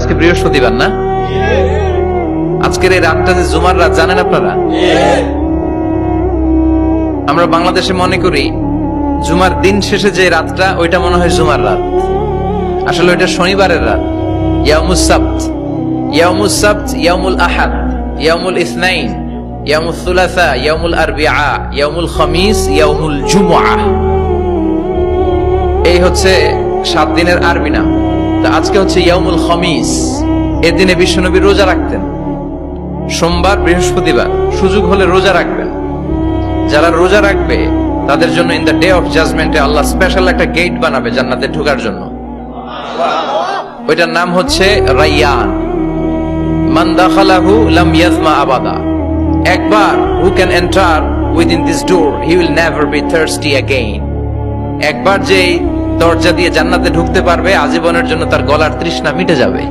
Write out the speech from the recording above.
আজকে বৃহস্পতিবার না? আজকের এই রাতটা যে জুমার রাত জানেন আপনারা? আমরা বাংলাদেশে মনে করি জুমার দিন শেষে যে রাতটা ওইটা মনে হয় জুমার রাত, আসলে ওইটা শনিবারের রাত। ইয়াউমুস সাবত, ইয়াউমুস সাবত, ইয়াউমুল আহাদ, ইয়াউমুল ইসনাইন, ইয়াউমুল সুলাসা, ইয়াউমুল আরবিআ, ইয়াউমুল খামিস, ইয়াউমুল জুমআ। এই হচ্ছে 7 দিনের আরবি নাম। তা আজকে হচ্ছে ইয়াউমুল খামিস। এর দিনে বিশ্বনবী রোজা রাখতেন। সোমবার, বৃহস্পতিবার সুযোগ হলে রোজা রাখবেন। যারা রোজা রাখবে তাদের জন্য ইন দ্য ডে অফ জাজমেন্টে আল্লাহ স্পেশাল একটা গেট বানাবে জান্নাতে ঢোকার জন্য। ওইটার নাম হচ্ছে রাইয়ান। মান দাখালাহু লাম ইয়াজমা আবাদা। একবার who can enter within this door he will never be thirsty again. একবার যে দরজা দিয়ে জান্নাতে ঢুকতে পারবে আজীবনের জন্য তার গলার তৃষ্ণা মিটে যাবে।